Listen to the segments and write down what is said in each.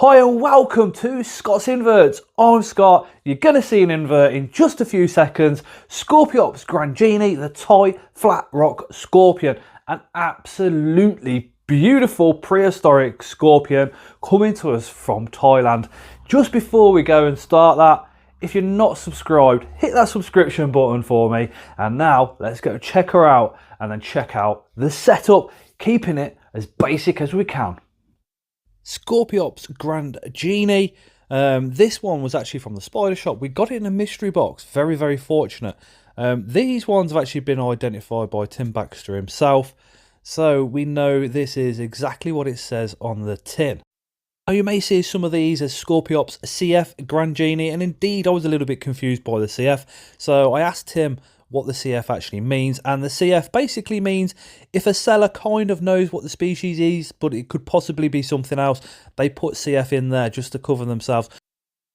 Hi and welcome to Scott's Inverts. I'm Scott. You're going to see an invert in just a few seconds. Scorpiops grandjeani, the Thai flat rock scorpion. An absolutely beautiful prehistoric scorpion coming to us from Thailand. Just before we go and start that, if you're not subscribed, hit that subscription button for me. And now let's go check her out and then check out the setup, keeping it as basic as we can. Scorpiops grandjeani. This one was actually from the spider shop. We got it in a mystery box. Very, very fortunate. These ones have actually been identified by Tim Baxter himself. So we know this is exactly what it says on the tin. Now you may see some of these as Scorpiops CF grandjeani, and indeed I was a little bit confused by the CF. So I asked him what the CF actually means, and the CF basically means if a seller kind of knows what the species is, but it could possibly be something else, they put CF in there just to cover themselves.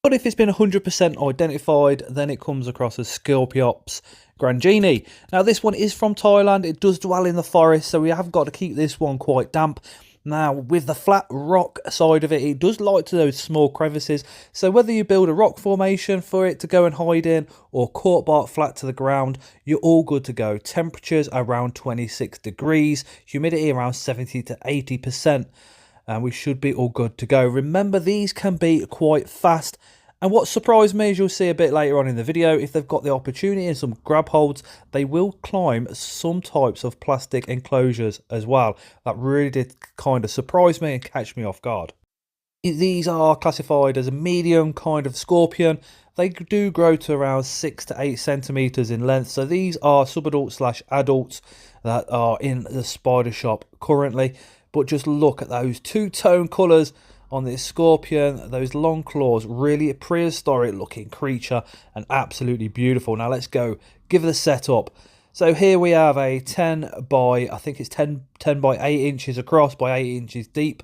But if it's been 100% identified, then it comes across as Scorpiops grandjeani. Now this one is from Thailand. It does dwell in the forest, so we have got to keep this one quite damp. Now, with the flat rock side of it, it does like to those small crevices. So whether you build a rock formation for it to go and hide in or cork bark flat to the ground, you're all good to go. Temperatures around 26 degrees, humidity around 70 to 80%. And we should be all good to go. Remember, these can be quite fast. And what surprised me, as you'll see a bit later on in the video, if they've got the opportunity and some grab holds, they will climb some types of plastic enclosures as well. That really did kind of surprise me and catch me off guard. These are classified as a medium kind of scorpion. They do grow to around 6 to 8 centimeters in length. So these are subadults / adults that are in the spider shop currently. But just look at those two-tone colours on this scorpion, those long claws, really a prehistoric looking creature and absolutely beautiful. Now let's go give the setup. So here we have a 10 by, I think it's 10 by 8 inches across by 8 inches deep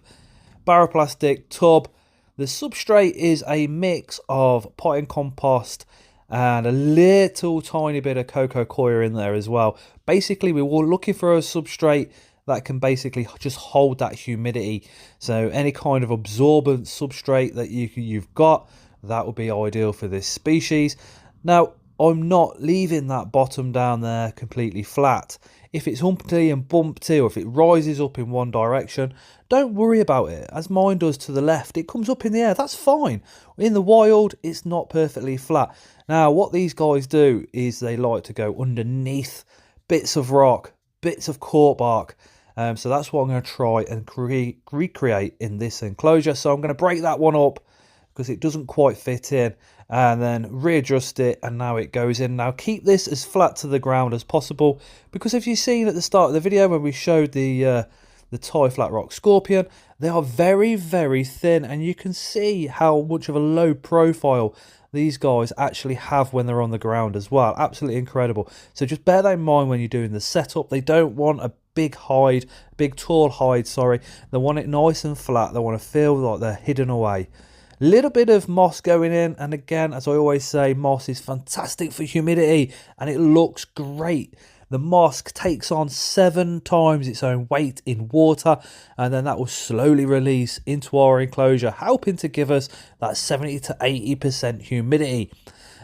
baroplastic tub. The substrate is a mix of pot and compost and a little tiny bit of cocoa coir in there as well. Basically, we were looking for a substrate that can basically just hold that humidity. So any kind of absorbent substrate that you've got, that would be ideal for this species. Now, I'm not leaving that bottom down there completely flat. If it's humpty and bumpty, or if it rises up in one direction, don't worry about it. As mine does to the left, it comes up in the air. That's fine. In the wild, it's not perfectly flat. Now, what these guys do is they like to go underneath bits of rock, bits of cork bark. So that's what I'm going to try and recreate in this enclosure. So I'm going to break that one up because it doesn't quite fit in, and then readjust it, and now it goes in. Now keep this as flat to the ground as possible, because if you've seen at the start of the video when we showed the Thai flat rock scorpion, they are very, very thin, and you can see how much of a low profile these guys actually have when they're on the ground as well. Absolutely incredible. So just bear that in mind when you're doing the setup. They don't want a big tall hide, sorry. They want it nice and flat. They want to feel like they're hidden away. Little bit of moss going in, and again, as I always say, moss is fantastic for humidity and it looks great. The moss takes on 7 times its own weight in water, and then that will slowly release into our enclosure, helping to give us that 70 to 80% humidity.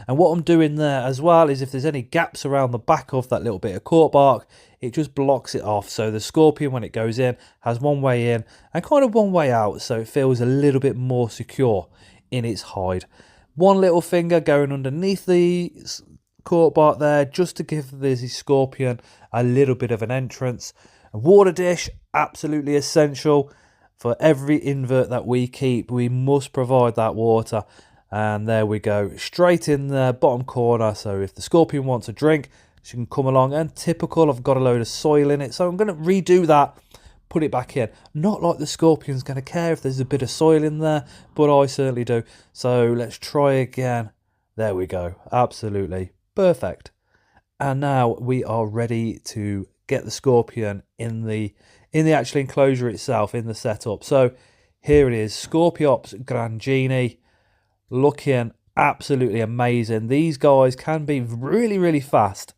And what I'm doing there as well is if there's any gaps around the back of that little bit of cork bark, it just blocks it off. So the scorpion, when it goes in, has one way in and kind of one way out, so it feels a little bit more secure in its hide. One little finger going underneath the cork bark there, just to give the scorpion a little bit of an entrance. A water dish, absolutely essential for every invert that we keep. We must provide that water. And there we go, straight in the bottom corner. So if the scorpion wants a drink, she can come along. And typical, I've got a load of soil in it, so I'm going to redo that, put it back in. Not like the scorpion's going to care if there's a bit of soil in there, but I certainly do. So let's try again. There we go, absolutely perfect. And now we are ready to get the scorpion in the actual enclosure itself, in the setup. So here it is, Scorpiops grandjeani, looking absolutely amazing. These guys can be really, really fast.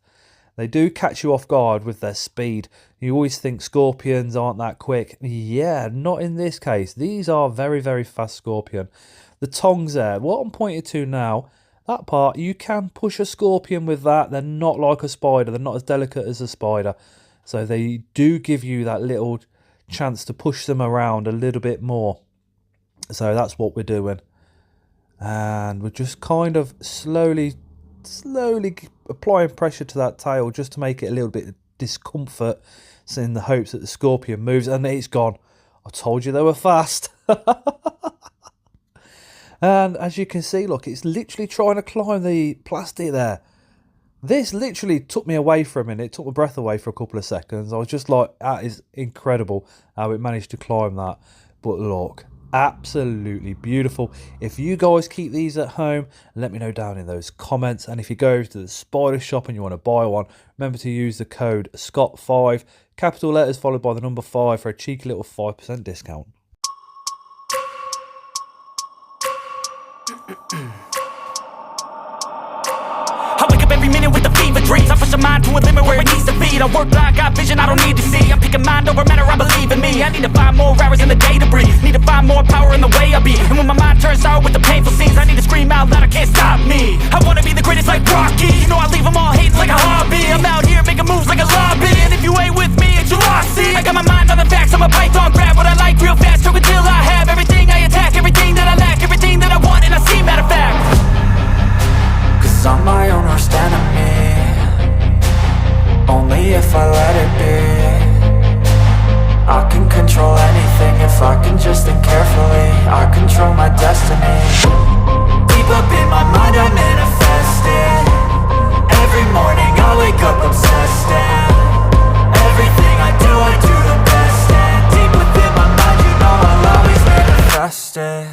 They do catch you off guard with their speed. You always think scorpions aren't that quick. Yeah, not in this case. These are very, very fast scorpion. The tongs there, what I'm pointing to now, that part, you can push a scorpion with that. They're not like a spider. They're not as delicate as a spider. So they do give you that little chance to push them around a little bit more. So that's what we're doing. And we're just kind of slowly applying pressure to that tail just to make it a little bit of discomfort, so in the hopes that the scorpion moves. And it's gone. I told you they were fast. And as you can see, look, it's literally trying to climb the plastic there. This literally took me away for a minute. It took my breath away for a couple of seconds. I was just like, that is incredible how it managed to climb that. But look, absolutely beautiful. If you guys keep these at home, let me know down in those comments. And if you go to the spider shop and you want to buy one, remember to use the code SCOT5, capital letters followed by the number 5, for a cheeky little 5% discount. I wake up every minute with the fever dreams. I push my mind to a limit where it needs to be. I work blind, got vision I don't need to see. I'm picking mind over matter, I believe in me. I need to find more hours in the day to breathe. Need to find more power in the way I be. And when my mind turns sour with the painful scenes, I need to scream out loud, I can't stop me. I wanna be the greatest like Rocky. You know I leave them all hating like a hobby. I'm out here making moves like a lobby. And if you ain't with me, it's your loss. See, I got my mind on the facts, I'm a python. Grab what I like real fast, stroke until I have everything I attack, everything that I lack, everything that I want, and I see, matter of fact. Cause I'm my own worst enemy. Only if I let it be. I can control anything if I can just think carefully. I control my destiny. Deep up in my mind I manifest it. Every morning I wake up obsessed, and everything I do the best. And deep within my mind, you know I'll always manifest it.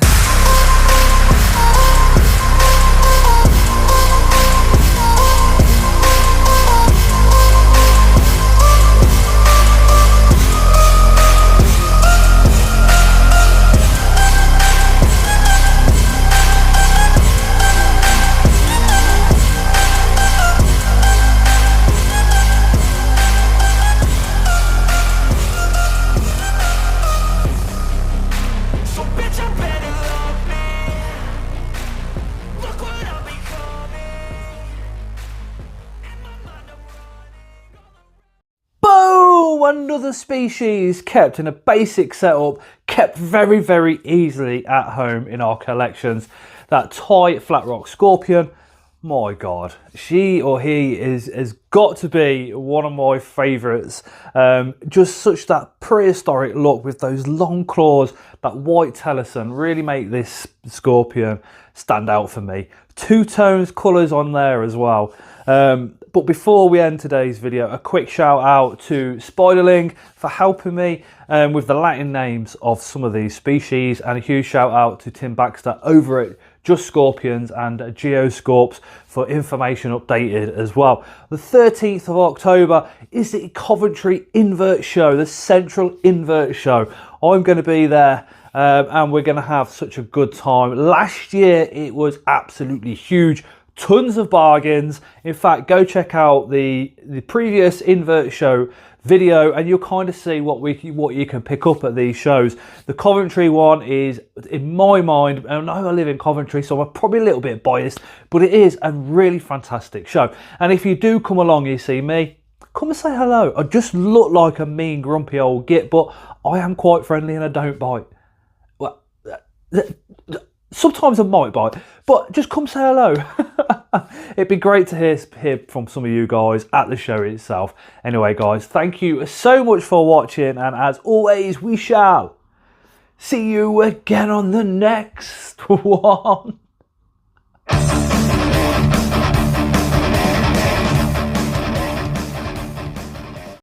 Another species kept in a basic setup, kept very, very easily at home in our collections. That Thai flat rock scorpion, my God, she or he has got to be one of my favourites. Just such that prehistoric look with those long claws, that white telson really make this scorpion stand out for me. Two tones colours on there as well. But before we end today's video, a quick shout out to Spiderling for helping me with the Latin names of some of these species, and a huge shout out to Tim Baxter over at Just Scorpions and Geoscorps for information updated as well. The 13th of October is the Coventry Invert Show, the Central Invert Show. I'm going to be there. And we're going to have such a good time. Last year it was absolutely huge. Tons of bargains. In fact, go check out the previous Invert Show video and you'll kind of see what you can pick up at these shows. The Coventry one is, in my mind, I know I live in Coventry, so I'm probably a little bit biased, but it is a really fantastic show. And if you do come along, you see me, come and say hello. I just look like a mean, grumpy old git, but I am quite friendly and I don't bite. Well, sometimes I might bite, but just come say hello. It'd be great to hear from some of you guys at the show itself. Anyway, guys, thank you so much for watching, and as always, we shall see you again on the next one.